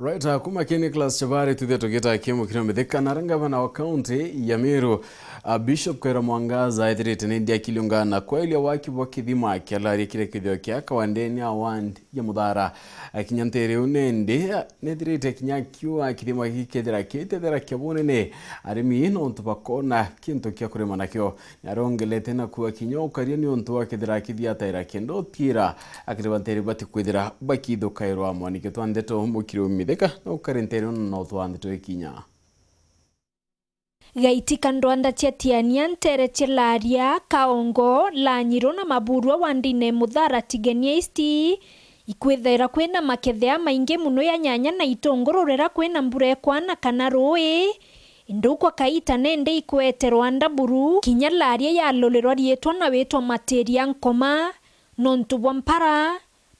Right, kuma kini class chabari tuthia tugita kimu kino mithika na gavana wa county ya Meru Bishop Kaira Mwangaza ethirite ni ndia kiliungana kwa ile waki wa kithima kialari kile kithio kia kawandeni awand ya muthara kinyantere unende nethirite kinyakiwa kithima kithira kitethira kiabunene arimi no ntubakona kintu kia kurema nakyo narongelete na kuwa kinyokaria ni ontu wa kithira kithia taira kendo tira akiribantere bati kwithira bakitho Kairwa amwanike twandeto mukiro mithika no karentere no twandetwe kinya Gaitika ndwanda tiatiania ntere chilaria kaongo la nyiro na maburwa wandine muthara tigenia isti ikwithera kwina makethea maingi muno ya nyanya na itongororera kwina mbure kwana kana rui indukwa kaita nende ikwete Rwanda buru kinya laria ya lolero rietwa na wetwa materia nkoma nontubwa mpara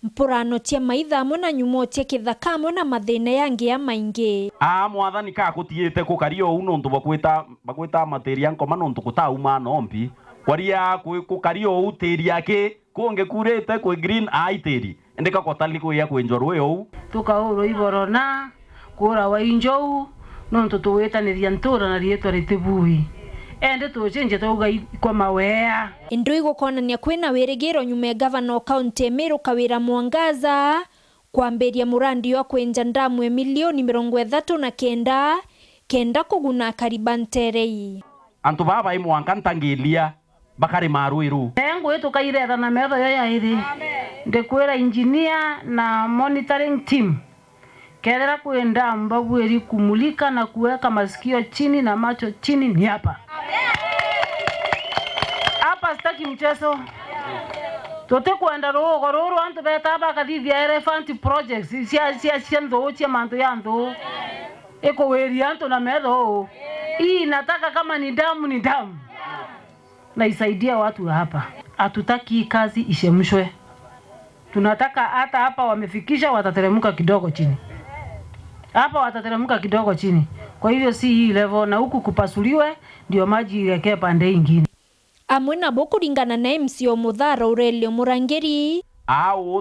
mpurano tia maitha mona nyumo tia kithaka mona mathina yangi ya maingi mwathani ka kutiete kukario uno ntu bakwita materia nkoma nontu kutauma nombi kwaria kukario uteria ke kunge kurete ku green aiteri endeka kotali ku ya kwenjorwe ou tukauro iborona kura wa injou nontu tuwetaniria ntura na rietwa ritibui ende tuchenje tuga kwa mawea indu igukonania kwina wirigiro nyume gavana county Meru Kaira Mwangaza kwamberia murandi wa kwenja ndamu milioni 39 kenda kuguna karibanterei antu baba imwanka ntangilia bakari maruiru engo eto kairera na metho ya iri ndekwera engineer na monitoring team kedera kuenda mbabweri kumulika na kuweka masikio chini na macho chini ni hapa sitaki mchezo tote kuenda roro antu betaba kadithia elephant projects sia ndo chia manto yando eko weri antu na medho hii nataka kama ni damu na isaidia watu hapa. Hatutaki kazi ishemshwe, tunataka hata hapa wamefikisha watateremka kidogo chini, hapa watateremka kidogo chini. Kwa hivyo si hii level na huku kupasuliwe ndio maji irekee pande nyingine. Amwe na boku ringana na MCO Muthara Aurelio Murangeri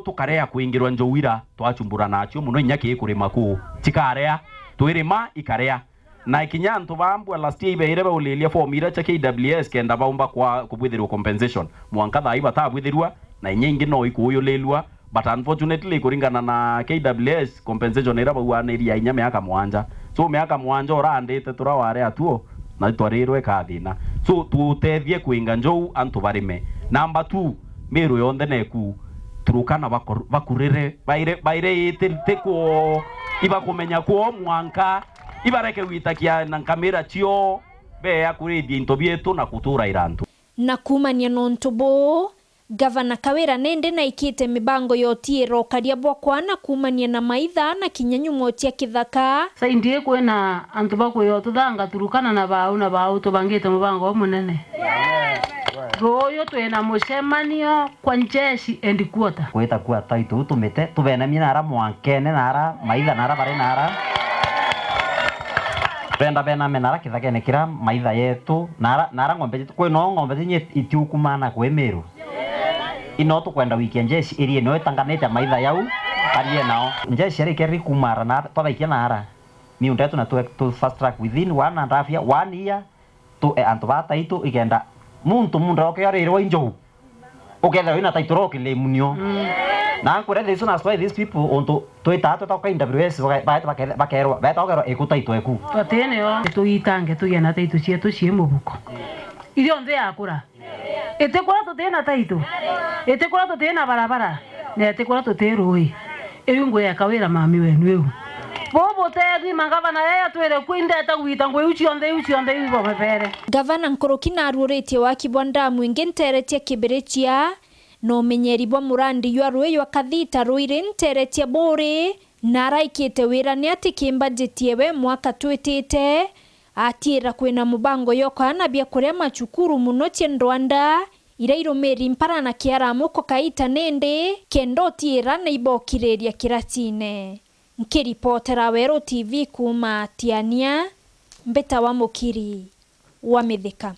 tukarea kuingirwa njowira twachumbura nacho muno nyaki kurima ku tikarea twirima ikarea na ikinyanto bambwa last year ibeire baulelia formira cha KWS kenda baumba kwa kubwithirwa compensation mwanka thai batabwithirwa na nyingi no ikuyo lelwa but unfortunately kuringana na KWS compensation era bauaniria inya miaka mwanja so miaka mwanja orandite turaware atuo na twarirwe kathina so tutethie kuinga njou antu barime. Number 2 Meru yonde neku turukana bakurire baire itete ko iba kumenya ko mwanka ibareke witakia na kamera chio be ya kurithia into bietu na kutura irantu na kumania nontobo gavana Kaira nende na ikite mibango yotiero karia bwakwana kumania na maitha na kinyanyumo tia kithaka saindie kwena antu bakwe tuthanga turukana na bau tubangite mubango munene royo twena mucemanio kwa njeshi and quarter kweta kwa taitu tumete tubena minara mwankene nara maitha nara bare nara bena menara kithakene kira maitha yetu nara ngombe kwino ngombe zinye itiukumana kwe Meru ino tukwenda weekend jeshi iri no tanganete maitha yau parie nao jeshi ri keri kumara na twabaikia nara mi undetu na tu fast track within 1 year tu antobata itu igenda muntu roke yari ro injo uketha ina taitoro kile munio na kure this one why these people onto toitato ta KWS bakerwa betogero ekutaito eku twatene yo tuitange tuyena taitu cietu cie mubuko irio nze akura etekora tutena taito etekora tutena barabara na etekora tuteroi eyungo ya Kawira mami wenu eu bobo tedi magavana yaya twere kwindeta gwita ngwe uchi onde ibo bebere gavana Nkorokina aruretie wa kibwanda mwingi nteretie kiberechia no menyeri bwa murandi ywa rweyo kathita ruire nteretie bore naraikite wira ni ati kimbudgetie we mwaka twitite atira kwina mubango yokana bia kuria machukuru muno cie Rwanda irairo meri mpara na kiaramuko kaita nende kendo tira na ibokireria kiratine nkiripotera Wero TV kuma Tiania Mbeta wa Mukiri wa Mithika.